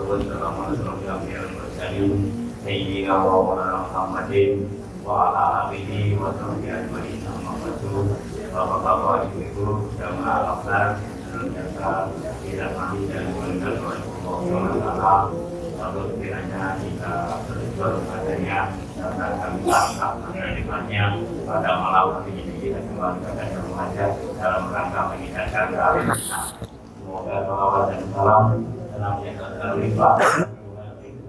والسلام على أشرف الأنبياء والمرسلين سيدنا ومولانا محمد وعلى آله وصحبه أجمعين أما بعد Bapak-bapak, ibu-ibu, jamaah al-Akbar senantiasa tidak mati dan meninggal oleh Allah Subhanahu kiranya kita bersyukur padanya karena kami tangkap menerimanya pada malam hari ini kita kembali kepada remaja dalam rangka mengingatkan kalimat. Semoga salawat dan salam senantiasa terlimpah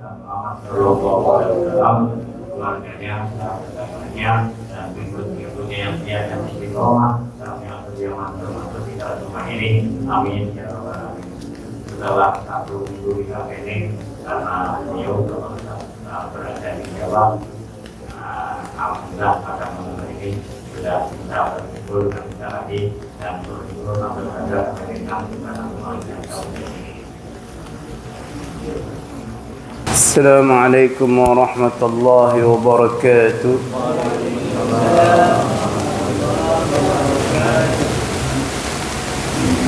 Muhammad Sallallahu Alaihi Wasallam, keluarganya, sahabat-sahabatnya, dan pengikut-pengikutnya yang setia dan istiqomah sampai yang termasuk kita semua ini. Amin ya rabbal alamin. Setelah 1 minggu kita pending karena beliau berada di Jawa, alhamdulillah pada malam ini sudah bisa berkumpul dan bisa lagi dan berkumpul sampai pada pernikahan kepada Allah yang tahu ini. Assalamualaikum warahmatullahi wabarakatuh.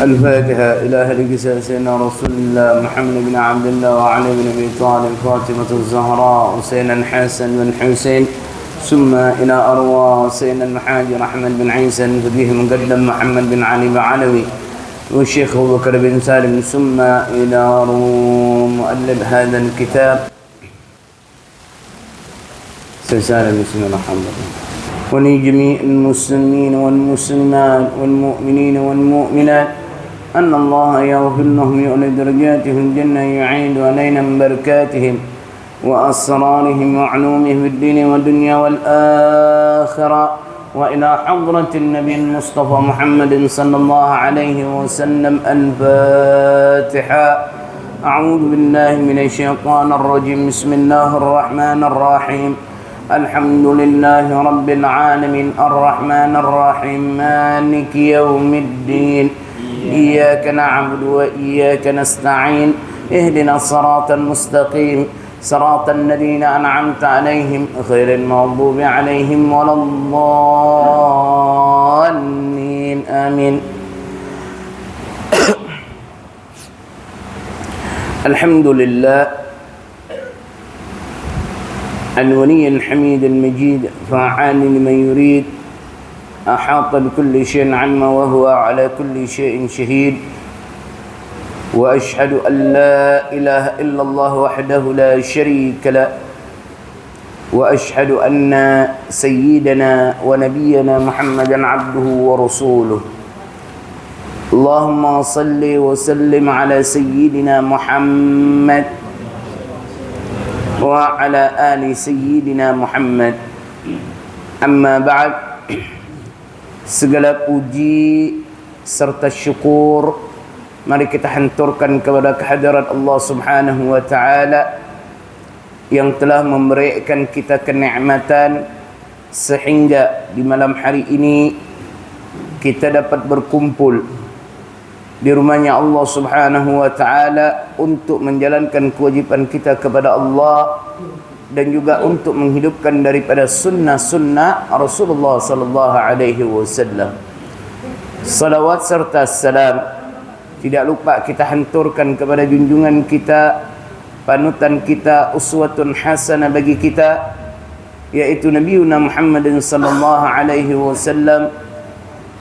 الفاتحة إلى أهل سيدنا رسول الله محمد بن عبد الله وعلي بن أبي طالب فاطمة الزهراء وسيدنا الحسن بن حسين ثم إلى أرواح سيدنا المحاجر أحمد بن عيسى فديه مقدم محمد بن علي بعلوي والشيخ أبو بكر بن سالم ثم إلى مؤلف هذا الكتاب سالم بسم الله الرحمن الرحيم ولجميع المسلمين والمسلمات والمؤمنين والمؤمنات أن الله يغفر لهم يعلي درجاتهم الجنة يعيد علينا من بركاتهم وأسرارهم وعلومهم في الدين والدنيا والآخرة وإلى حضرة النبي المصطفى محمد صلى الله عليه وسلم الفاتحة. أعوذ بالله من الشيطان الرجيم. بسم الله الرحمن الرحيم. الحمد لله رب العالمين الرحمن الرحيم مالك يوم الدين إياك نعبد وإياك نستعين اهدنا الصراط المستقيم صراط الذين أنعمت عليهم غير المغضوب عليهم ولا الضالين آمين. الحمد لله الولي الحميد المجيد فعال لمن يريد أحاط بكل شيء علما وهو على كل شيء شهيد وأشهد أن لا إله إلا الله وحده لا شريك له وأشهد أن سيدنا ونبينا محمدا عبده ورسوله. اللهم صل وسلم على سيدنا محمد وعلى آل سيدنا Muhammad. Amma ba'd. Segala puji serta syukur mari kita hanturkan kepada kehadirat Allah Subhanahu wa taala yang telah memberikan kita kenikmatan sehingga di malam hari ini kita dapat berkumpul di rumahnya Allah Subhanahu wa taala untuk menjalankan kewajipan kita kepada Allah dan juga untuk menghidupkan daripada sunnah-sunnah Rasulullah sallallahu alaihi wasallam. Salawat serta salam tidak lupa kita hanturkan kepada junjungan kita, panutan kita, uswatun hasanah bagi kita, yaitu Nabi Muhammad sallallahu alaihi wasallam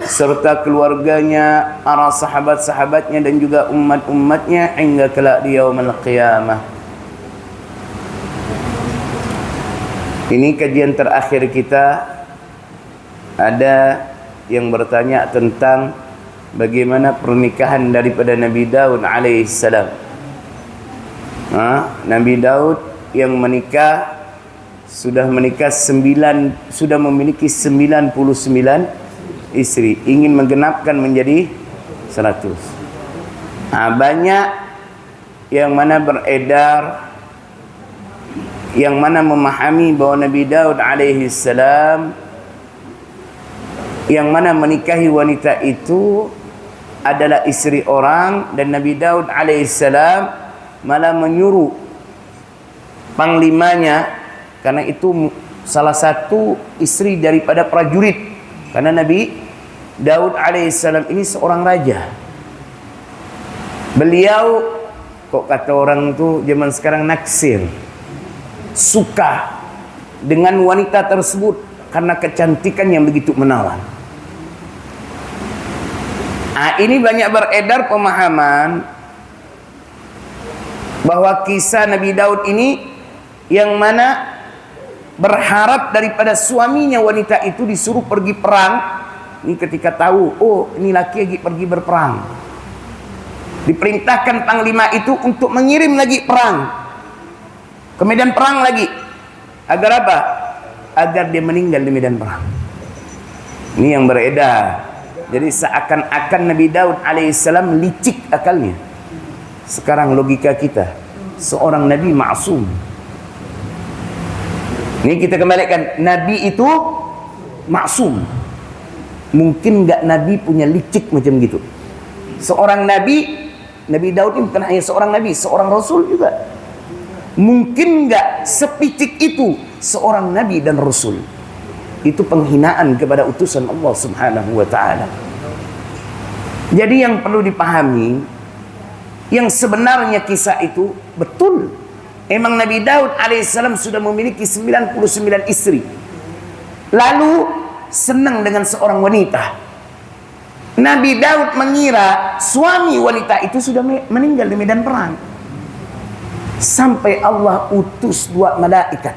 serta keluarganya, para sahabat-sahabatnya dan juga umat-umatnya hingga kelak di yaumul qiyamah. Ini kajian terakhir kita. Ada yang bertanya tentang bagaimana pernikahan daripada Nabi Daud alaihissalam. Nabi Daud yang menikah sudah memiliki 99 istri, ingin menggenapkan menjadi 100. Banyak yang mana beredar, yang mana memahami bahawa Nabi Daud alaihissalam yang mana menikahi wanita itu adalah istri orang, dan Nabi Daud alaihissalam malah menyuruh panglimanya, karena itu salah satu istri daripada prajurit, karena Nabi Daud alaihissalam ini seorang raja. Beliau kok kata orang tuh zaman sekarang naksir, suka dengan wanita tersebut karena kecantikan yang begitu menawan. Ini banyak beredar pemahaman bahwa kisah Nabi Daud ini yang mana berharap daripada suaminya wanita itu disuruh pergi perang. Ini ketika tahu, oh ini laki lagi pergi berperang, diperintahkan panglima itu untuk mengirim lagi perang ke medan perang lagi. Agar apa? Agar dia meninggal di medan perang. Ini yang beredar. Jadi seakan-akan Nabi Daud alaihissalam licik akalnya. Sekarang logika kita, seorang Nabi maksum. Ini kita kembalikan, Nabi itu maksum. Mungkin nggak Nabi punya licik macam gitu. Seorang Nabi, Nabi Daud ini bukan hanya seorang Nabi, seorang Rasul juga. Mungkin nggak sepicik itu seorang Nabi dan Rasul. Itu penghinaan kepada utusan Allah Subhanahu wa ta'ala. Jadi yang perlu dipahami, yang sebenarnya kisah itu betul. Emang Nabi Daud alaihissalam sudah memiliki 99 istri. Lalu senang dengan seorang wanita. Nabi Daud mengira suami wanita itu sudah meninggal di medan perang. Sampai Allah utus 2 malaikat.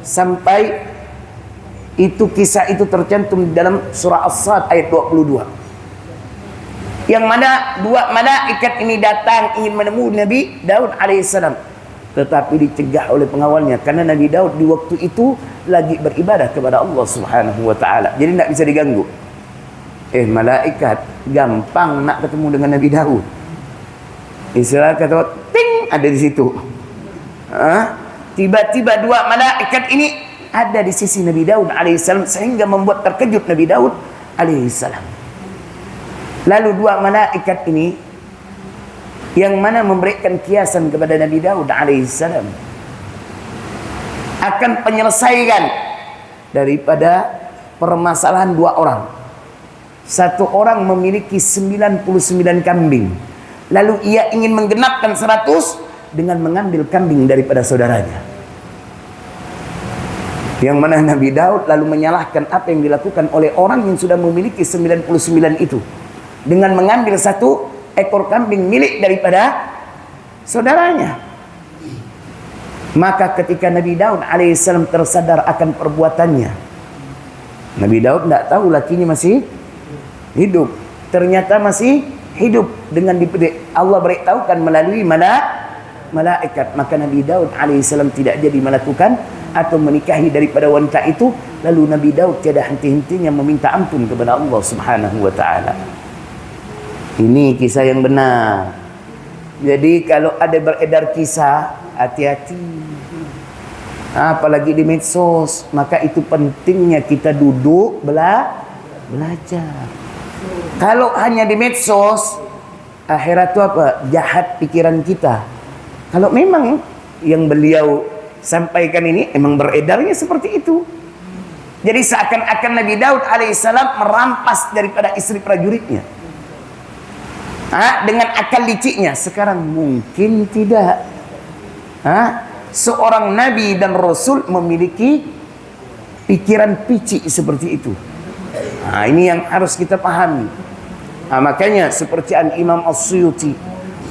Sampai itu kisah itu tercantum di dalam surah As-Sad ayat 22. Yang mana 2 malaikat ini datang ingin menemui Nabi Daud alaihissalam, tetapi dicegah oleh pengawalnya karena Nabi Daud di waktu itu lagi beribadah kepada Allah Subhanahu wa ta'ala. Jadi tidak bisa diganggu. Malaikat gampang nak ketemu dengan Nabi Daud. Istilah kata ting ada di situ. Tiba-tiba 2 malaikat ini ada di sisi Nabi Daud alaihissalam sehingga membuat terkejut Nabi Daud alaihissalam. Lalu 2 malaikat ini yang mana memberikan kiasan kepada Nabi Daud alaihissalam akan penyelesaian daripada permasalahan 2 orang. Satu orang memiliki 99 kambing, lalu ia ingin menggenapkan 100 dengan mengambil kambing daripada saudaranya. Yang mana Nabi Daud lalu menyalahkan apa yang dilakukan oleh orang yang sudah memiliki 99 itu dengan mengambil 1 ekor kambing milik daripada saudaranya. Maka ketika Nabi Daud alaihissalam tersadar akan perbuatannya, Nabi Daud tidak tahu lakinya masih hidup. Ternyata masih hidup dengan Allah beritahukan melalui malaikat. Maka Nabi Daud alaihissalam tidak jadi melakukan atau menikahi daripada wanita itu. Lalu Nabi Daud tiada henti-hentinya meminta ampun kepada Allah Subhanahu wa ta'ala. Ini kisah yang benar. Jadi kalau ada beredar kisah, hati-hati. Apalagi di medsos. Maka itu pentingnya kita duduk belajar. Kalau hanya di medsos, akhirat itu apa? Jahat pikiran kita. Kalau memang yang beliau sampaikan ini emang beredarnya seperti itu. Jadi seakan-akan Nabi Daud alaihissalam merampas daripada istri prajuritnya dengan akal liciknya. Sekarang mungkin tidak. Seorang Nabi dan Rasul memiliki pikiran picik seperti itu. Ini yang harus kita pahami. Makanya seperti Al-Imam As-Suyuti,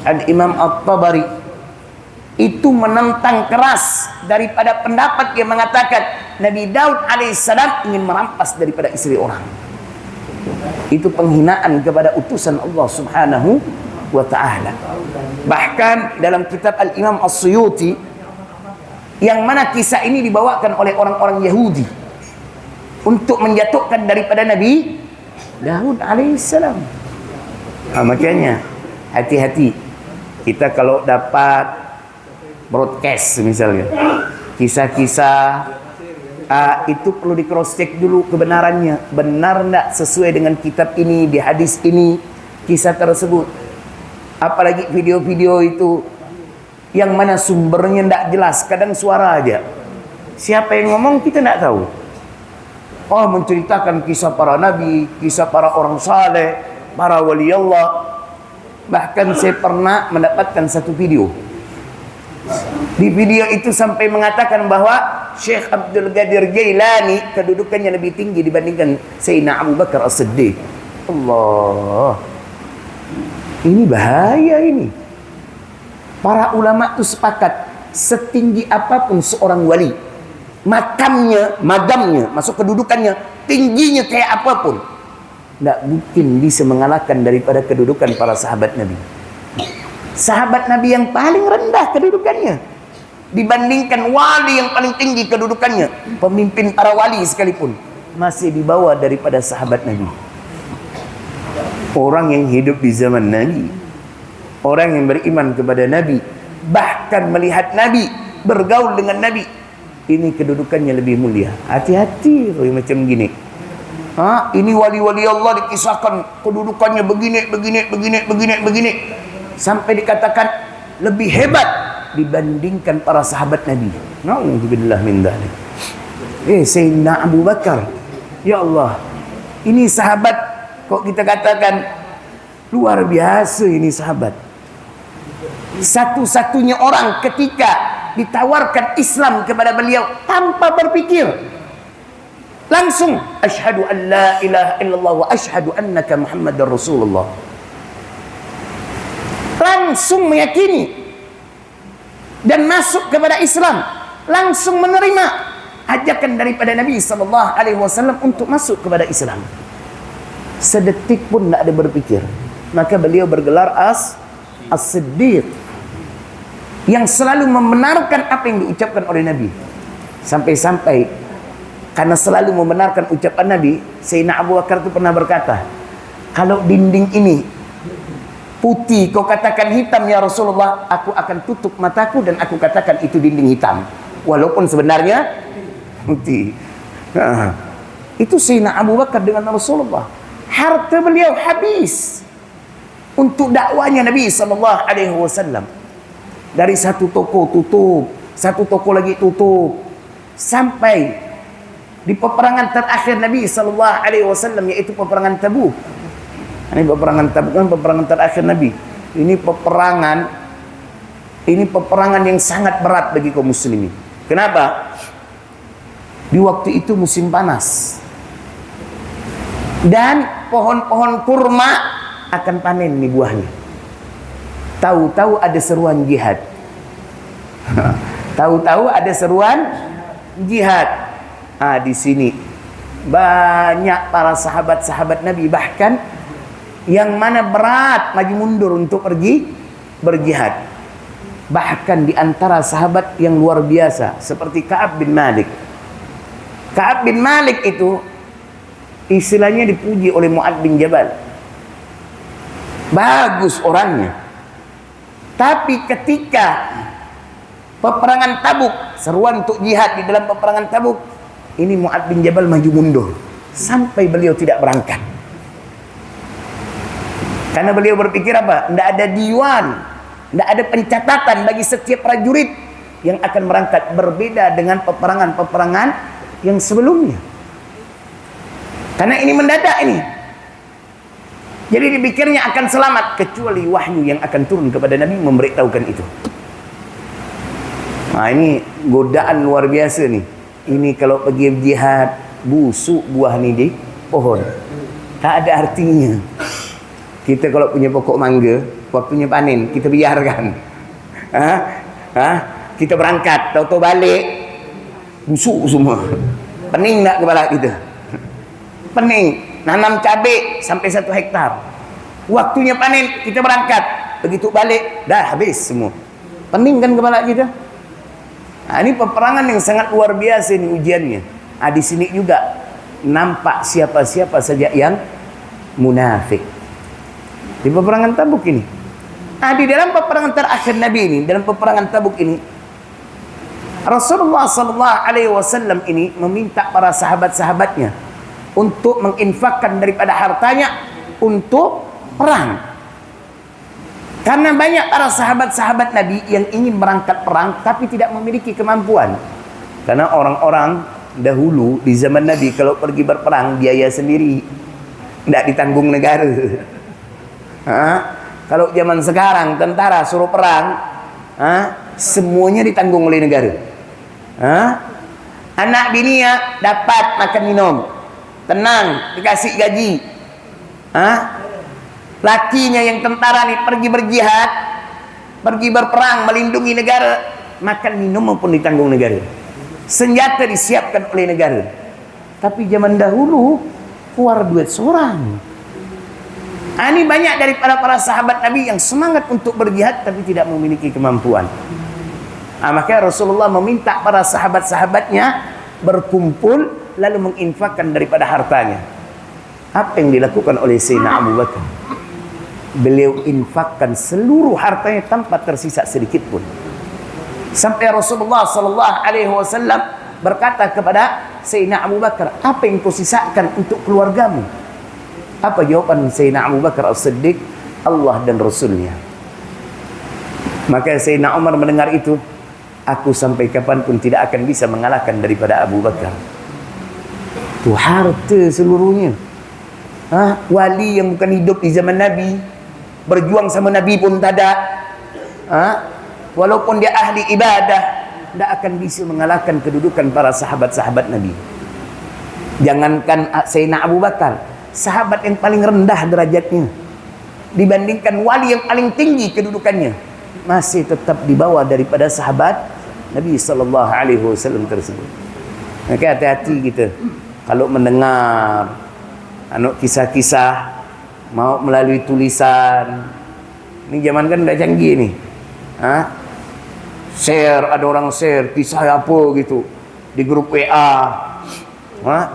Al-Imam At-Tabari itu menentang keras daripada pendapat yang mengatakan Nabi Daud alaihissalam ingin merampas daripada istri orang. Itu penghinaan kepada utusan Allah Subhanahu wa ta'ala. Bahkan dalam kitab Al-Imam As-Suyuti, yang mana kisah ini dibawakan oleh orang-orang Yahudi untuk menjatuhkan daripada Nabi Daud alaihissalam. Makanya hati-hati kita kalau dapat broadcast misalnya kisah-kisah itu perlu di cross check dulu kebenarannya, benar tidak sesuai dengan kitab ini, di hadis ini kisah tersebut. Apalagi video-video itu yang mana sumbernya tidak jelas, kadang suara aja, siapa yang ngomong kita tidak tahu. Menceritakan kisah para nabi, kisah para orang saleh, para wali Allah. Bahkan saya pernah mendapatkan satu video Di video itu sampai mengatakan bahwa Syekh Abdul Qadir Jailani kedudukannya lebih tinggi dibandingkan Sayyidina Abu Bakar As-Siddiq. Allah, ini bahaya ini. Para ulama itu sepakat, setinggi apapun seorang wali, magamnya, masuk kedudukannya, tingginya kayak apapun, tidak mungkin bisa mengalahkan daripada kedudukan para sahabat Nabi. Sahabat Nabi yang paling rendah kedudukannya dibandingkan wali yang paling tinggi kedudukannya, pemimpin para wali sekalipun, masih di bawah daripada sahabat Nabi. Orang yang hidup di zaman Nabi, orang yang beriman kepada Nabi, bahkan melihat Nabi, bergaul dengan Nabi, ini kedudukannya lebih mulia. Hati-hati kalau macam gini. Ini wali-wali Allah dikisahkan kedudukannya begini, sampai dikatakan lebih hebat dibandingkan para sahabat Nabi. Na'udzubillah min dzalik. Sayyidina Abu Bakar, ya Allah, ini sahabat kok kita katakan luar biasa. Ini sahabat satu-satunya orang ketika ditawarkan Islam kepada beliau tanpa berpikir, langsung asyhadu an la ilaha illallah wa asyhadu annaka Muhammadar Rasulullah. Langsung meyakini dan masuk kepada Islam, langsung menerima ajakan daripada Nabi SAW untuk masuk kepada Islam. Sedetik pun tidak ada berpikir. Maka beliau bergelar As-Siddiq, yang selalu membenarkan apa yang diucapkan oleh Nabi. Sampai-sampai karena selalu membenarkan ucapan Nabi, Sayyidina Abu Bakar itu pernah berkata, kalau dinding ini putih kau katakan hitam ya Rasulullah, aku akan tutup mataku dan aku katakan itu dinding hitam, walaupun sebenarnya putih. Itu Sayyidina Abu Bakar dengan Rasulullah. Harta beliau habis untuk dakwanya Nabi SAW. Dari satu toko tutup, satu toko lagi tutup, sampai di peperangan terakhir Nabi SAW, yaitu peperangan Tabuk. Ini peperangan Tabuk kan peperangan terakhir Nabi. Ini peperangan yang sangat berat bagi kaum muslimin. Kenapa? Di waktu itu musim panas, dan pohon-pohon kurma akan panen nih buahnya. Tahu-tahu ada seruan jihad. Tahu-tahu ada seruan jihad. Di sini banyak para sahabat-sahabat Nabi, bahkan yang mana berat maju mundur untuk pergi berjihad. Bahkan di antara sahabat yang luar biasa seperti Ka'ab bin Malik. Ka'ab bin Malik itu istilahnya dipuji oleh Mu'adz bin Jabal. Bagus orangnya. Tapi ketika peperangan Tabuk, seruan untuk jihad di dalam peperangan Tabuk, ini Mu'adz bin Jabal maju mundur sampai beliau tidak berangkat. Karena beliau berpikir apa? Tidak ada diwan, tidak ada pencatatan bagi setiap prajurit yang akan berangkat, berbeda dengan peperangan-peperangan yang sebelumnya. Karena ini mendadak ini. Jadi dipikirnya akan selamat, kecuali wahyu yang akan turun kepada Nabi memberitahukan itu. Ini godaan luar biasa nih. Ini kalau pergi jihad, busuk buah ni di pohon, tak ada artinya. Kita kalau punya pokok mangga, waktunya panen, kita biarkan. Kita berangkat, tahu-tahu balik, busuk semua. Pening tak kepala kita? Pening. Nanam cabai sampai 1 hektar. Waktunya panen, kita berangkat. Begitu balik, dah habis semua. Pening kan kepala kita? Ini peperangan yang sangat luar biasa ini ujiannya. Di sini juga nampak siapa-siapa saja yang munafik. Di peperangan Tabuk ini. Di dalam peperangan terakhir Nabi ini, dalam peperangan Tabuk ini, Rasulullah SAW ini meminta para sahabat-sahabatnya untuk menginfakkan daripada hartanya untuk perang. Karena banyak para sahabat-sahabat Nabi yang ingin berangkat perang tapi tidak memiliki kemampuan. Karena orang-orang dahulu di zaman Nabi kalau pergi berperang biaya sendiri, tidak ditanggung negara. Kalau zaman sekarang tentara suruh perang, semuanya ditanggung oleh negara. Anak bininya dapat makan minum, tenang, dikasih gaji. Lakinya yang tentara nih pergi berjihad, pergi berperang melindungi negara, makan minum pun ditanggung negara, senjata disiapkan oleh negara. Tapi zaman dahulu keluar duit seorang. Ini banyak daripada para sahabat Nabi yang semangat untuk berjihad tapi tidak memiliki kemampuan. Maka Rasulullah meminta para sahabat-sahabatnya berkumpul lalu menginfakkan daripada hartanya. Apa yang dilakukan oleh Sayyidina Abu Bakar? Beliau infakkan seluruh hartanya tanpa tersisa sedikit pun. Sampai Rasulullah sallallahu alaihi wasallam berkata kepada Sayyidina Abu Bakar, "Apa yang kau sisakan untuk keluargamu?" Apa jawaban Sayyidina Abu Bakar As-Siddiq? Allah dan Rasulnya. Maka Sayyidina Umar mendengar itu, aku sampai kapanpun tidak akan bisa mengalahkan daripada Abu Bakar. Itu harta seluruhnya. Wali yang bukan hidup di zaman Nabi, berjuang sama Nabi pun tak ada. Walaupun dia ahli ibadah, tidak akan bisa mengalahkan kedudukan para sahabat-sahabat Nabi. Jangankan Sayyidina Abu Bakar, sahabat yang paling rendah derajatnya dibandingkan wali yang paling tinggi kedudukannya, masih tetap di bawah daripada sahabat Nabi sallallahu alaihi wasallam tersebut. Maka hati-hati kita kalau mendengar kisah-kisah mau melalui tulisan. Ini zaman kan dah canggih ni. Share, ada orang share kisah apa gitu di grup WA.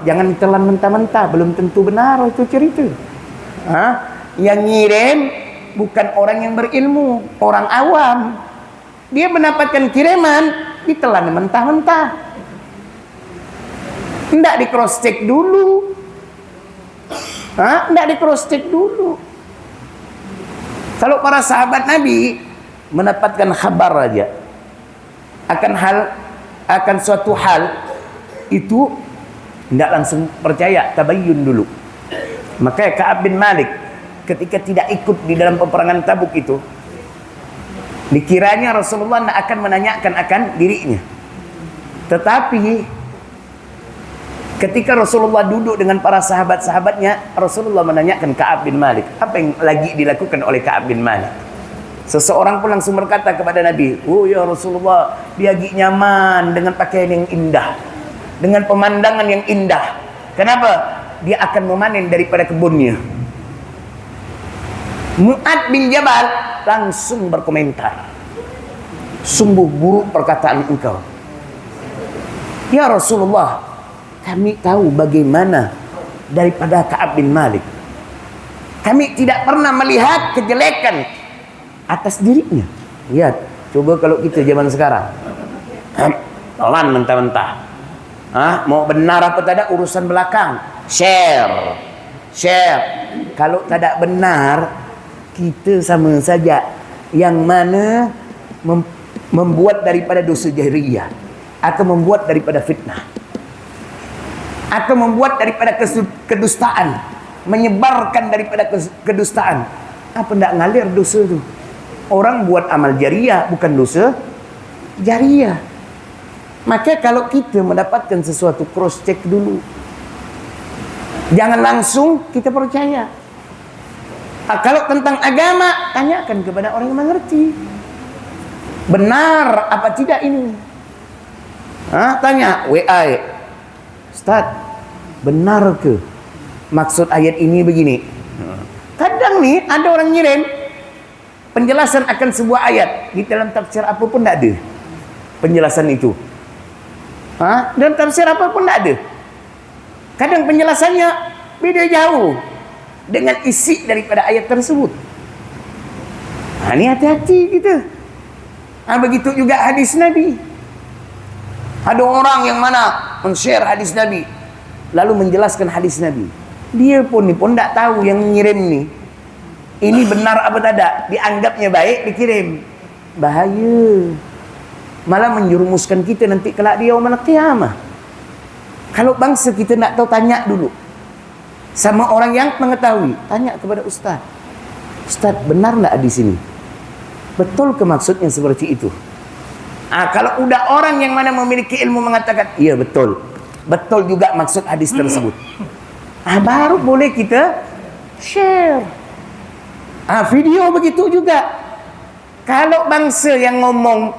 Jangan ditelan mentah-mentah, belum tentu benar itu cerita. Yang ngirim bukan orang yang berilmu, orang awam. Dia mendapatkan kiriman, ditelan mentah-mentah. Tidak di cross check dulu. Tidak di cross check dulu. Kalau para sahabat Nabi mendapatkan kabar aja akan suatu hal itu, tidak langsung percaya, tabayyun dulu. Maka Ka'ab bin Malik ketika tidak ikut di dalam peperangan Tabuk itu, dikiranya Rasulullah tidak akan menanyakan akan dirinya. Tetapi ketika Rasulullah duduk dengan para sahabat-sahabatnya, Rasulullah menanyakan Ka'ab bin Malik, apa yang lagi dilakukan oleh Ka'ab bin Malik. Seseorang pun langsung berkata kepada Nabi, "Oh ya Rasulullah, dia lagi nyaman dengan pakaian yang indah, dengan pemandangan yang indah. Kenapa? Dia akan memanen daripada kebunnya." Mu'ad bin Jabal langsung berkomentar, "Sungguh buruk perkataan engkau. Ya Rasulullah, kami tahu bagaimana daripada Ka'ab bin Malik. Kami tidak pernah melihat kejelekan atas dirinya." Lihat, coba kalau kita zaman sekarang, telan mentah-mentah. Mau benar apa tak ada urusan belakang, share. Kalau tak ada benar, kita sama saja yang mana membuat daripada dosa jahiliyah, atau membuat daripada fitnah, atau membuat daripada kedustaan, menyebarkan daripada kedustaan. Apa tidak ngalir dosa itu? Orang buat amal jariah, bukan dosa jariah. Maka kalau kita mendapatkan sesuatu, cross check dulu. Jangan langsung kita percaya. Kalau tentang agama, tanyakan kepada orang yang mengerti. Benar apa tidak ini? Tanya WA, "Ustaz, benar ke maksud ayat ini begini?" Kadang nih ada orang ngirim penjelasan akan sebuah ayat di dalam tafsir apapun tidak ada penjelasan itu. Dalam tafsir apapun tidak ada. Kadang penjelasannya beda jauh dengan isi daripada ayat tersebut. Ini hati-hati kita. Begitu juga hadis Nabi. Ada orang yang mana men-share hadis Nabi, lalu menjelaskan hadis Nabi. Dia pun tidak tahu yang ngirim ni ini benar apa tidak. Dianggapnya baik, dikirim. Bahaya. Malah menjerumuskan kita nanti kelak di yaumul qiyamah. Kalau bangsa kita nak tahu, tanya dulu sama orang yang mengetahui. Tanya kepada ustaz, "Ustaz, benar tak di sini? Betul ke maksudnya seperti itu?" Kalau udah orang yang mana memiliki ilmu mengatakan, iya betul, betul juga maksud hadis tersebut, baru boleh kita share. Video begitu juga. Kalau bangsa yang ngomong,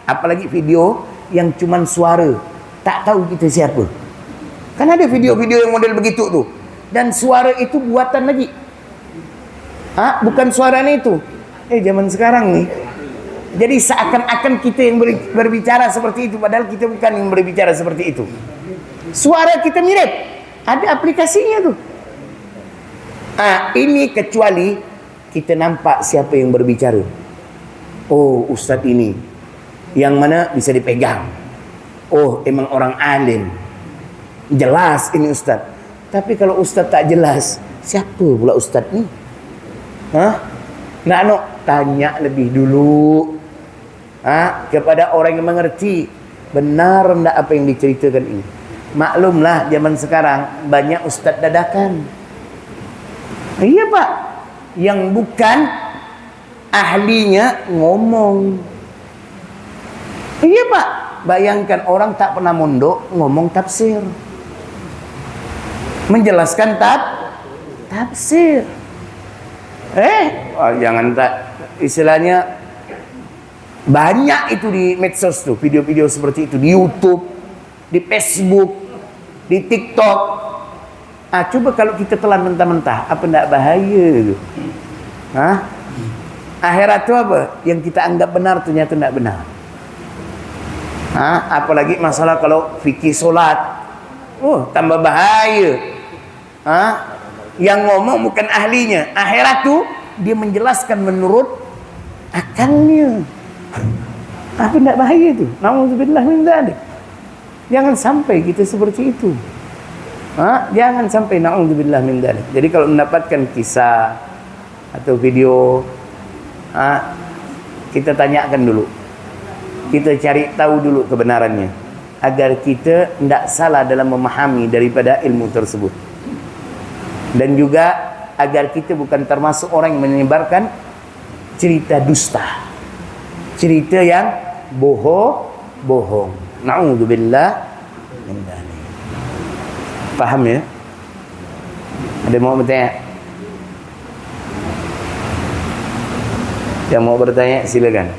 apalagi video yang cuman suara, tak tahu kita siapa. Kan ada video-video yang model begitu tuh, dan suara itu buatan lagi, bukan suaranya itu. Zaman sekarang nih, jadi seakan-akan kita yang berbicara seperti itu, padahal kita bukan yang berbicara seperti itu. Suara kita mirip, ada aplikasinya tuh. Ini kecuali kita nampak siapa yang berbicara. Oh, ustadz ini yang mana bisa dipegang. Oh, emang orang alim, jelas ini ustadz. Tapi kalau ustadz tak jelas, siapa pula ustadz ni? Tanya lebih dulu kepada orang yang mengerti benar enggak apa yang diceritakan ini. Maklumlah zaman sekarang banyak ustadz dadakan. Iya pak, yang bukan ahlinya ngomong. Iya pak, bayangkan orang tak pernah mondok ngomong tafsir, menjelaskan tafsir. Jangan tak, istilahnya banyak itu di medsos tuh, video-video seperti itu di YouTube, di Facebook, di TikTok. Coba kalau kita telan mentah-mentah, apa enggak bahaya itu? Akhirat itu apa? Yang kita anggap benar ternyata enggak benar. Apalagi masalah kalau fikih solat, tambah bahaya. Yang ngomong bukan ahlinya. Akhirat tuh dia menjelaskan menurut akalnya. Apa enggak bahaya itu? Nauzubillah min dzalik. Jangan sampai kita seperti itu. Jangan sampai, nauzubillah min dzalik. Jadi kalau mendapatkan kisah atau video, kita tanyakan dulu. Kita cari tahu dulu kebenarannya, agar kita tidak salah dalam memahami daripada ilmu tersebut. Dan juga agar kita bukan termasuk orang yang menyebarkan cerita dusta, cerita yang bohong. Na'udzubillah min dzalik. Paham ya? Ada mau bertanya? Yang mau bertanya silakan.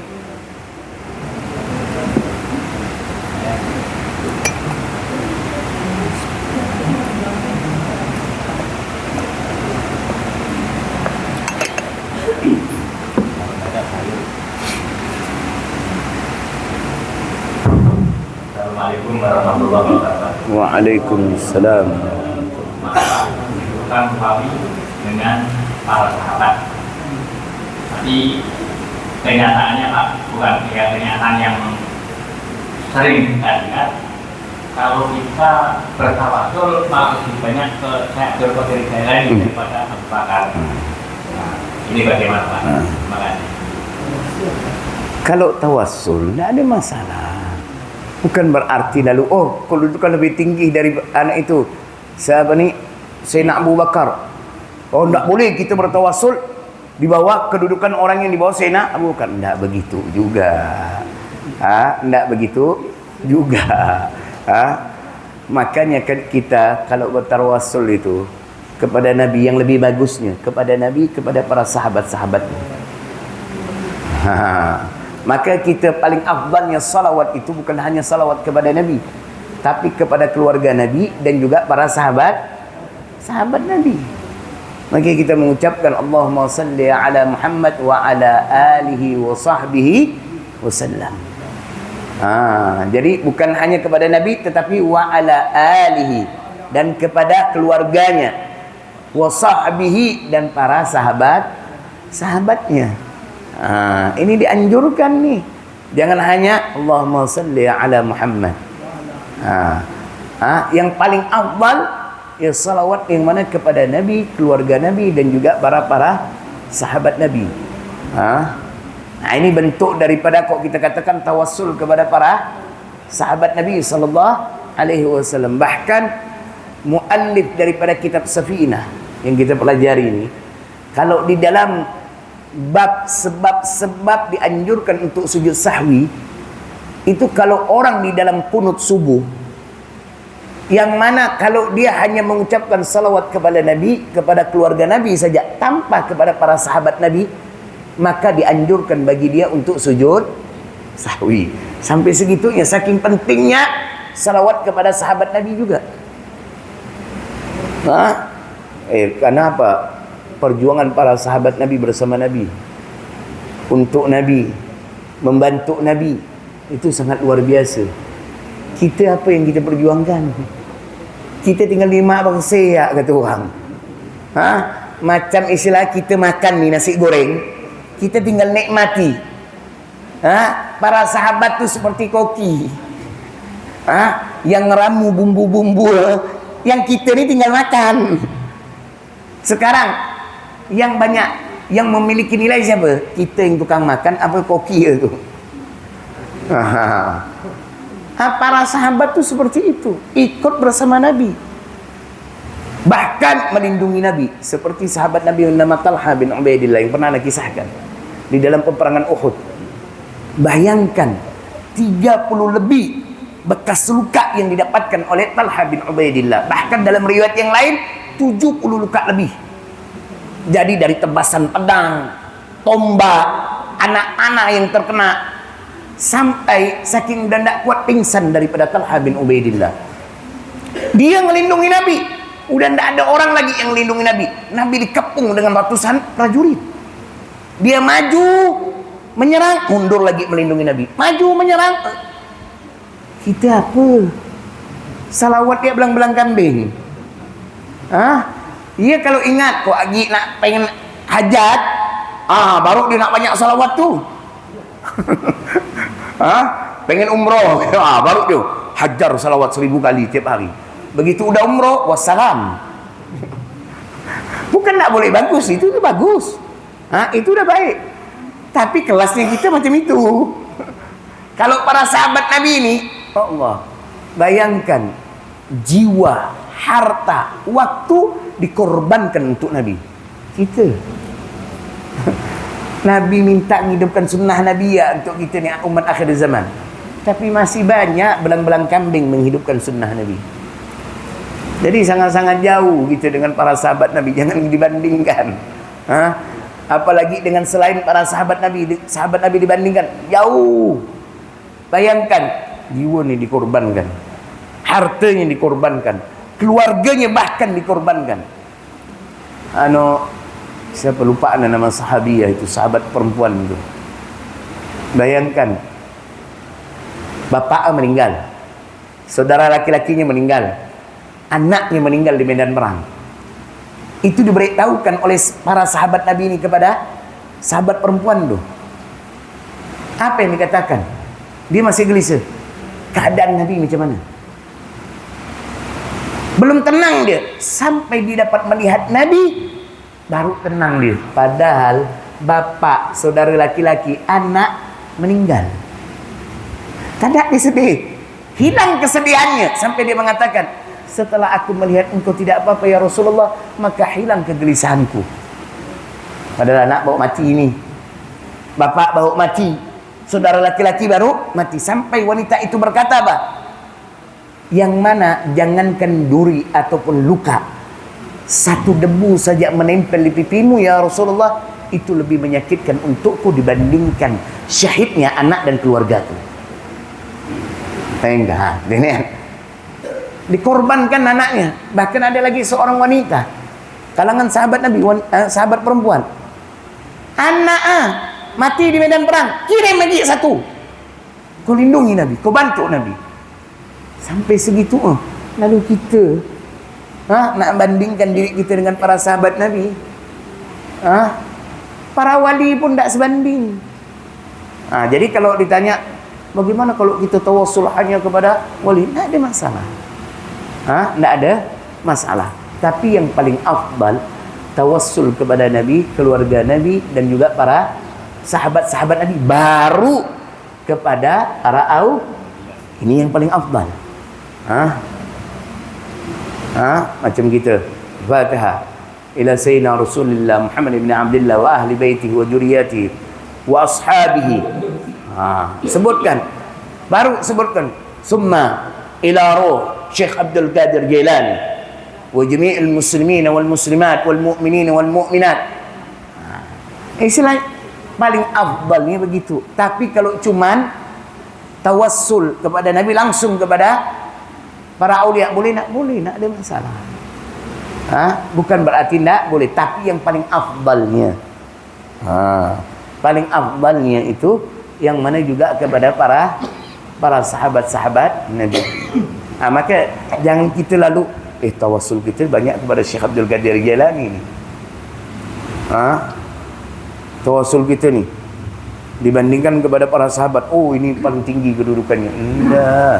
Assalamualaikum warahmatullahi wabarakatuh. Waalaikumsalam. Bukan kami dengan para sahabat, tapi kenyataannya Pak, bukan kenyataan yang sering kita dengar. Kalau kita bertawasul malah lebih banyak ke dari saya lain daripada Abu Bakar. Ini bagaimana Pak? Terima kasih. Kalau tawasul tidak ada masalah. Bukan berarti lalu kedudukan lebih tinggi dari anak itu. Siapa ni? Sayyidina Abu Bakar. Tidak boleh kita bertawasul di bawah kedudukan orang yang di bawah Sayyidina Abu Bakar. Tidak begitu juga. Tidak begitu juga. Makanya kan kita kalau bertawasul itu kepada Nabi, yang lebih bagusnya kepada Nabi, kepada para sahabat-sahabatnya. Maka kita paling afdalnya salawat itu bukan hanya salawat kepada Nabi, tapi kepada keluarga Nabi dan juga para sahabat Nabi. Maka kita mengucapkan Allahumma salli ala Muhammad wa ala alihi wa sahbihi wasallam. Jadi bukan hanya kepada Nabi, tetapi wa ala alihi, dan kepada keluarganya, wa sahbihi, dan para sahabatnya. Ini dianjurkan nih. Jangan hanya Allahumma salli ala Muhammad. Yang paling afdal ya salawat yang mana kepada Nabi, keluarga Nabi, dan juga para sahabat Nabi. Ini bentuk daripada kok kita katakan tawassul kepada para sahabat Nabi sallallahu alaihi wasallam. Bahkan muallif daripada kitab Safinah yang kita pelajari ini, kalau di dalam bab sebab-sebab dianjurkan untuk sujud sahwi, Itu kalau orang di dalam kunut subuh, yang mana kalau dia hanya mengucapkan salawat kepada Nabi, kepada keluarga Nabi saja, tanpa kepada para sahabat Nabi, maka dianjurkan bagi dia untuk sujud sahwi. Sampai segitunya, saking pentingnya salawat kepada sahabat Nabi juga. Kenapa? Perjuangan para sahabat Nabi bersama Nabi, untuk Nabi, membantu Nabi, itu sangat luar biasa. Kita apa yang kita perjuangkan? Kita tinggal 5 bangsa ya, kata orang. Macam istilah kita makan ni nasi goreng, kita tinggal nikmati. Para sahabat tu seperti koki, yang ramu bumbu-bumbu, yang kita ni tinggal makan. Sekarang yang banyak, yang memiliki nilai siapa? Kita yang tukang makan apa koki itu? Para sahabat tu seperti itu, ikut bersama Nabi, bahkan melindungi Nabi. Seperti sahabat Nabi yang nama Talha bin Ubaidillah yang pernah nakisahkan di dalam peperangan Uhud. Bayangkan 30 lebih bekas luka yang didapatkan oleh Talha bin Ubaidillah. Bahkan dalam riwayat yang lain 70 luka lebih. Jadi dari tebasan pedang, tombak, anak-anak yang terkena, sampai saking udah tidak kuat pingsan daripada Talha bin Ubaidillah. Dia melindungi Nabi, udah tidak ada orang lagi yang melindungi Nabi. Nabi dikepung dengan ratusan prajurit. Dia maju menyerang, mundur lagi melindungi Nabi, maju menyerang. Kita apa? Salawat dia belang-belang kambing. Dia kalau ingat kok lagi nak pengen hajat, baru dia nak banyak salawat tu. Pengen umroh, baru dia hajar salawat 1000 kali tiap hari. Begitu udah umroh, wassalam. Bukan tak boleh bagus, itu bagus. Itu udah baik. Tapi kelasnya kita macam itu. Kalau para sahabat Nabi ini, Allah, bayangkan jiwa, harta, waktu dikorbankan untuk Nabi. Kita Nabi minta menghidupkan sunnah Nabi ya untuk kita ni umat akhir zaman. Tapi masih banyak belang-belang kambing menghidupkan sunnah Nabi. Jadi sangat-sangat jauh kita dengan para sahabat Nabi. Jangan dibandingkan. Apalagi dengan selain para sahabat Nabi. Sahabat Nabi dibandingkan jauh. Bayangkan, jiwa ni dikorbankan, hartanya dikorbankan, keluarganya bahkan dikorbankan. Siapa lupa nama sahabiah itu, sahabat perempuan itu. Bayangkan, bapaknya meninggal, saudara laki-lakinya meninggal, anaknya meninggal di medan perang. Itu diberitahukan oleh para sahabat Nabi ini kepada sahabat perempuan itu. Apa yang dikatakan? Dia masih gelisah. Keadaan Nabi macam mana? Belum tenang dia, sampai dia dapat melihat Nabi, baru tenang dia. Padahal bapak, saudara laki-laki, anak meninggal. Tidak dia sedih, hilang kesedihannya, sampai dia mengatakan, setelah aku melihat engkau tidak apa-apa ya Rasulullah, maka hilang kegelisahanku. Padahal anak bawa mati ini, bapak bawa mati, saudara laki-laki baru mati. Sampai wanita itu berkata apa? Yang mana jangankan duri ataupun luka, satu debu saja menempel di pipimu ya Rasulullah, itu lebih menyakitkan untukku dibandingkan syahidnya anak dan keluarga itu. Enggak, dikorbankan anaknya. Bahkan ada lagi seorang wanita kalangan sahabat Nabi, sahabat perempuan, anak mati di medan perang, kirim lagi satu, kau lindungi Nabi, kau bantu Nabi. Sampai segitu. Lalu kita nak bandingkan diri kita dengan para sahabat Nabi, para wali pun tak sebanding. Jadi kalau ditanya bagaimana kalau kita tawassul hanya kepada wali, tak ada masalah. Tak ada masalah. Tapi yang paling afdal tawassul kepada Nabi, keluarga Nabi, dan juga para sahabat-sahabat Nabi, baru kepada para ini yang paling afdal. Macam kita Fatihah ila sayyidina Rasulullah Muhammad ibn Abdullah wa ahli baitihi wa dzurriyyatihi wa ashabihi. Sebutkan Baru sebutkan summa ila ruh Syekh Abdul Qadir Jailani wa jami'il muslimin wal muslimat wal mu'minin wal mu'minat. Istilah paling afdalnya begitu. Tapi kalau cuman tawassul kepada Nabi langsung kepada para aulia, boleh nak? Boleh, nak ada masalah. Bukan berarti tak boleh, tapi yang paling afdalnya. Paling afdalnya itu yang mana juga kepada para sahabat-sahabat Nabi. Maka jangan kita lalu tawassul kita banyak kepada Syekh Abdul Qadir Jailani ni. Tawassul kita ni dibandingkan kepada para sahabat, oh ini paling tinggi kedudukannya. Tidak.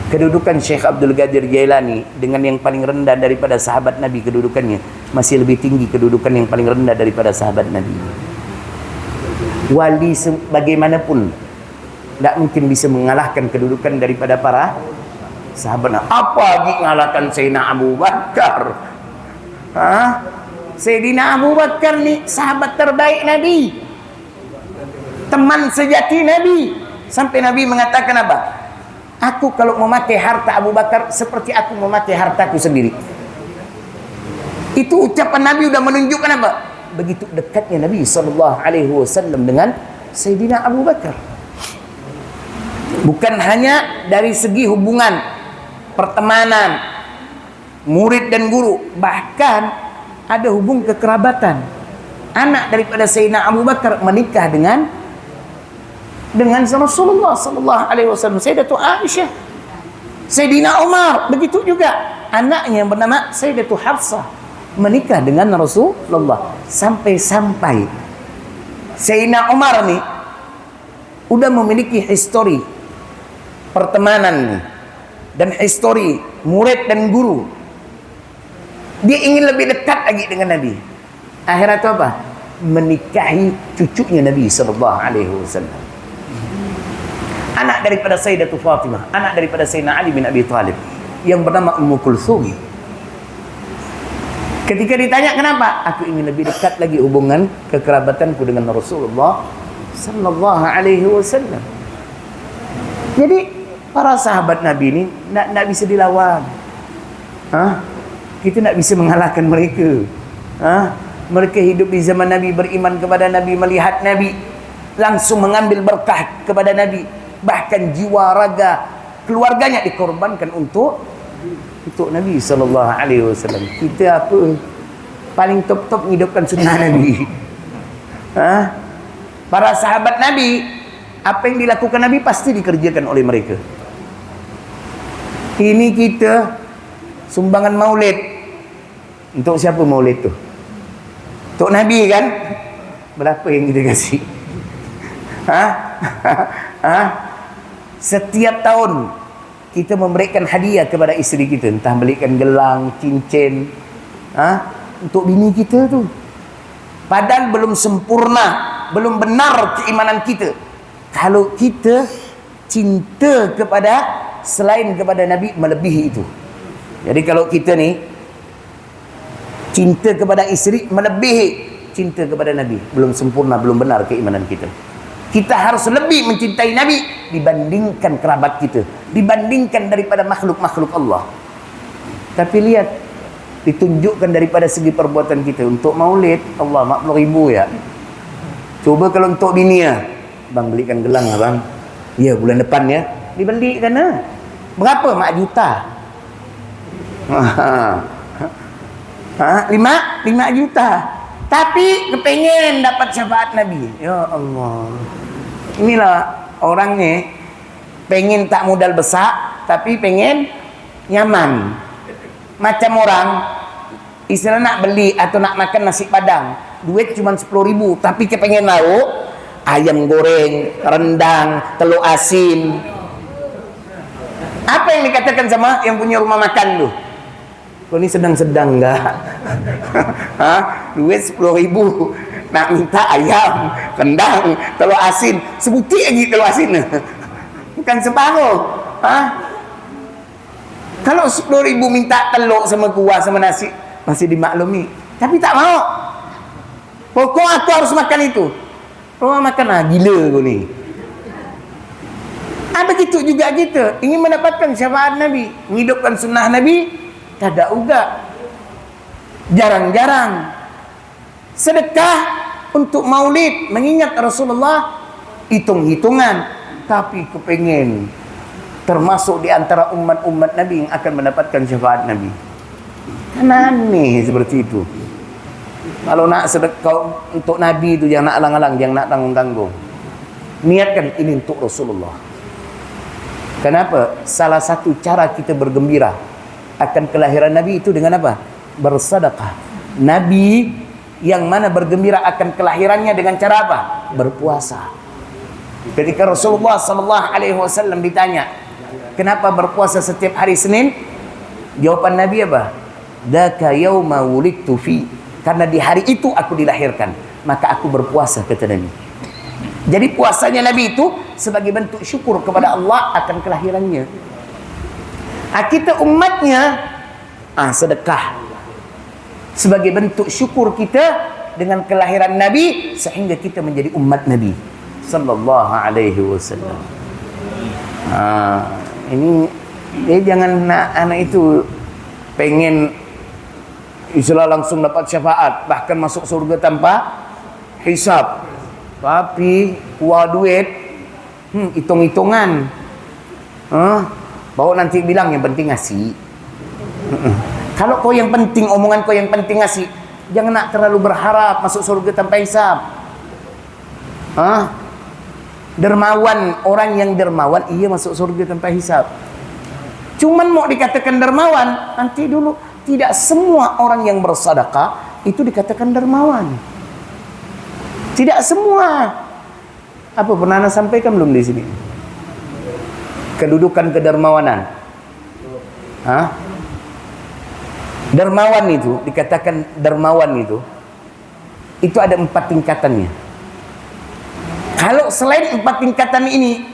Kedudukan Syekh Abdul Qadir Jailani dengan yang paling rendah daripada sahabat Nabi, kedudukannya masih lebih tinggi kedudukan yang paling rendah daripada sahabat Nabi. Wali bagaimanapun tidak mungkin bisa mengalahkan kedudukan daripada para sahabat. Apa lagi mengalahkan Sayyidina Abu Bakar? Sayyidina Abu Bakar ni sahabat terbaik Nabi, teman sejati Nabi. Sampai Nabi mengatakan apa? Aku kalau memakai harta Abu Bakar seperti aku memakai hartaku sendiri. Itu ucapan Nabi sudah menunjukkan apa? Begitu dekatnya Nabi SAW dengan Sayyidina Abu Bakar. Bukan hanya dari segi hubungan pertemanan murid dan guru, bahkan ada hubung kekerabatan. Anak daripada Sayyidina Abu Bakar menikah dengan Rasulullah sallallahu alaihi wasallam, Sayyidatu Aisyah. Sayyidina Umar begitu juga, anaknya yang bernama Sayyidatu Hafsah menikah dengan Rasulullah. Sampai-sampai Sayyidina Umar ni udah memiliki histori pertemanan dan histori murid dan guru. Dia ingin lebih dekat lagi dengan Nabi. Akhirnya itu apa? Menikahi cucunya Nabi sallallahu alaihi wasallam. Anak daripada Sayyidatu Fatimah, anak daripada Sayyidina Ali bin Abi Thalib yang bernama Ummu Kulthum. Ketika ditanya kenapa? Aku ingin lebih dekat lagi hubungan kekerabatanku dengan Rasulullah sallallahu alaihi wasallam. Jadi para sahabat Nabi ini nak bisa dilawan. Kita nak bisa mengalahkan mereka. Mereka hidup di zaman Nabi, beriman kepada Nabi, melihat Nabi, langsung mengambil berkah kepada Nabi. Bahkan jiwa raga keluarganya dikorbankan untuk Nabi sallallahu alaihi wasallam. Kita apa? Paling top menghidupkan sunnah Nabi. Para sahabat Nabi, apa yang dilakukan Nabi pasti dikerjakan oleh mereka. Ini kita sumbangan maulid. Untuk siapa maulid tu? Untuk Nabi kan? Berapa yang kita kasih? Setiap tahun kita memberikan hadiah kepada isteri kita, entah belikan gelang, cincin, untuk bini kita tu. Padahal belum sempurna, belum benar keimanan kita kalau kita cinta kepada selain kepada Nabi melebihi itu. Jadi kalau kita ni cinta kepada isteri melebihi cinta kepada Nabi, belum sempurna, belum benar keimanan kita. Kita harus lebih mencintai Nabi dibandingkan kerabat kita, dibandingkan daripada makhluk-makhluk Allah. Tapi lihat, ditunjukkan daripada segi perbuatan kita. Untuk maulid, Allah 40,000 ya. Coba kalau untuk bini ya, bang belikan gelang lah bang. Ya bulan depan ya, dibelikan lah. Berapa? 4 juta. 5 juta. Tapi kepengen dapat syafaat Nabi. Ya Allah. Inilah orang ni pengen tak modal besar, tapi pengen nyaman. Macam orang istilah nak beli atau nak makan nasi padang, duit cuma 10,000, tapi kepengen lauk ayam goreng, rendang, telur asin. Apa yang dikatakan sama yang punya rumah makan tu? Kau ni sedang-sedang enggak? Duit 10,000 nak minta ayam, rendang, telur asin, sebutir lagi telur asin. Bukan separuh. Kalau 10,000 minta telur sama kuah sama nasi, masih dimaklumi. Tapi tak mau. Pokok aku harus makan itu. Rumah makan gila kau ni. Begitu juga kita ingin mendapatkan syafaat Nabi, menghidupkan sunnah Nabi, tak ada juga. Jarang-jarang sedekah untuk maulid, mengingat Rasulullah, hitung-hitungan, tapi kepengen termasuk di antara umat-umat Nabi yang akan mendapatkan syafaat Nabi. Kan aneh seperti itu. Kalau nak sedekah untuk Nabi itu jangan nak alang-alang, jangan nak tanggung-tanggung. Niatkan ini untuk Rasulullah. Kenapa? Salah satu cara kita bergembira akan kelahiran Nabi itu dengan apa? Bersedekah. Nabi yang mana bergembira akan kelahirannya dengan cara apa? Berpuasa. Ketika Rasulullah sallallahu alaihi wasallam ditanya, "Kenapa berpuasa setiap hari Senin?" Jawaban Nabi apa? "Dzaka yauma wulidtu fi." Karena di hari itu aku dilahirkan, maka aku berpuasa, kata Nabi. Jadi puasanya Nabi itu sebagai bentuk syukur kepada Allah akan kelahirannya. Kita umatnya sedekah sebagai bentuk syukur kita dengan kelahiran Nabi, sehingga kita menjadi umat Nabi sallallahu alaihi wasallam. Ini jangan anak itu pengen istilah langsung dapat syafaat, bahkan masuk surga tanpa hisab. Tapi kuah duit, hitung-hitungan, bawa nanti bilang yang penting ngasih. Kalau kau yang penting, omongan kau yang penting ngasih, jangan nak terlalu berharap masuk surga tanpa hisab. Dermawan, orang yang dermawan iya masuk surga tanpa hisab. Cuman mau dikatakan dermawan, nanti dulu tidak semua orang yang bersedekah itu dikatakan dermawan. Tidak semua. Apa pernah Anda sampaikan belum di sini? Kedudukan kedermawanan. Dermawan itu, dikatakan dermawan itu ada 4 tingkatannya. Kalau selain 4 tingkatan ini,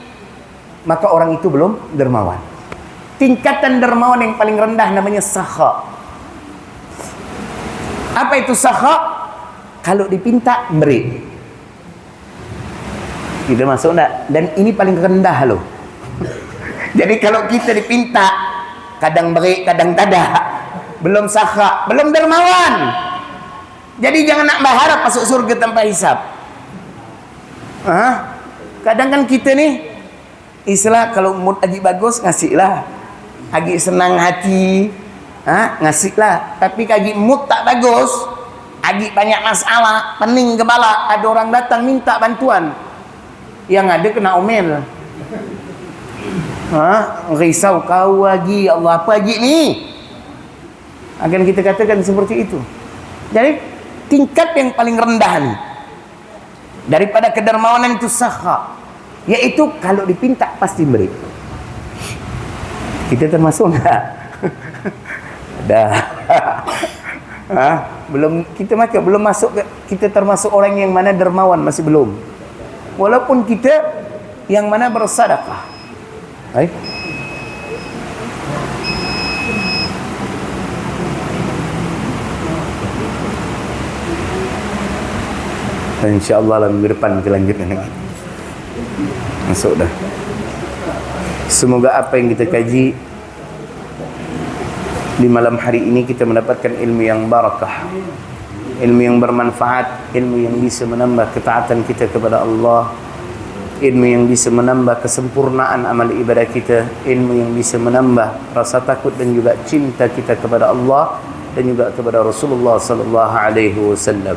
maka orang itu belum dermawan. Tingkatan dermawan yang paling rendah namanya sakha. Apa itu sakha? Kalau dipinta, beri. Kita masuk enggak? Dan ini paling rendah loh. Jadi kalau kita dipinta, kadang beri, kadang tada, belum sakha, belum dermawan. Jadi jangan nak berharap masuk surga tanpa hisab. Kadang kan kita nih, istilah kalau mood lagi bagus, ngasihlah. Lagi senang hati, ngasihlah. Tapi lagi mood tak bagus, lagi banyak masalah, pening kepala, ada orang datang minta bantuan, yang ada kena omel. Risau kau lagi, Allah apa lagi nih? Akan kita katakan seperti itu. Jadi tingkat yang paling rendah nih daripada kedermawanan itu sakha, yaitu kalau dipinta pasti beri. Kita termasuk enggak? Dah. Belum, kita belum masuk, kita termasuk orang yang mana dermawan, masih belum. Walaupun kita yang mana bersedekah. Baik. InsyaAllah minggu depan kita lanjutkan lagi. Masuk dah. Semoga apa yang kita kaji di malam hari ini kita mendapatkan ilmu yang barakah, ilmu yang bermanfaat, ilmu yang bisa menambah ketaatan kita kepada Allah, ilmu yang bisa menambah kesempurnaan amal ibadah kita, ilmu yang bisa menambah rasa takut dan juga cinta kita kepada Allah dan juga kepada Rasulullah sallallahu alaihi wasallam.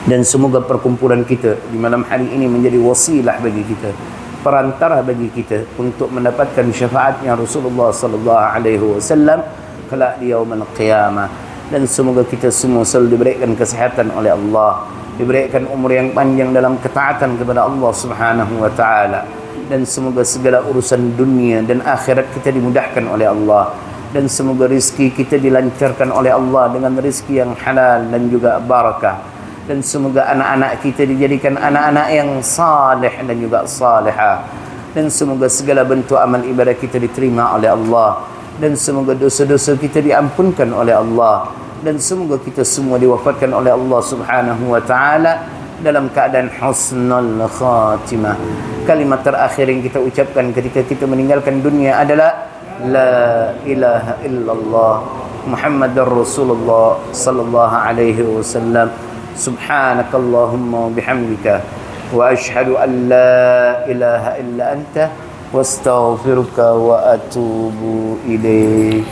Dan semoga perkumpulan kita di malam hari ini menjadi wasilah bagi kita, perantara bagi kita untuk mendapatkan syafaatnya Rasulullah sallallahu alaihi wasallam kelak di yaumul qiyamah. Dan semoga kita semua selalu diberikan kesehatan oleh Allah, diberikan umur yang panjang dalam ketaatan kepada Allah Subhanahu wa taala, dan semoga segala urusan dunia dan akhirat kita dimudahkan oleh Allah, dan semoga rezeki kita dilancarkan oleh Allah dengan rezeki yang halal dan juga barakah, dan semoga anak-anak kita dijadikan anak-anak yang saleh dan juga salihah, dan semoga segala bentuk amal ibadah kita diterima oleh Allah, dan semoga dosa-dosa kita diampunkan oleh Allah, dan semoga kita semua diwafatkan oleh Allah Subhanahu wa taala dalam keadaan husnul khatimah. Kalimat terakhir yang kita ucapkan ketika kita meninggalkan dunia adalah la ilaha illallah Muhammadar Rasulullah sallallahu alaihi wasallam. Subhanakallahumma bihamdika wa ashhadu an la ilaha illa anta wastaghfiruka wa atubu ilaik.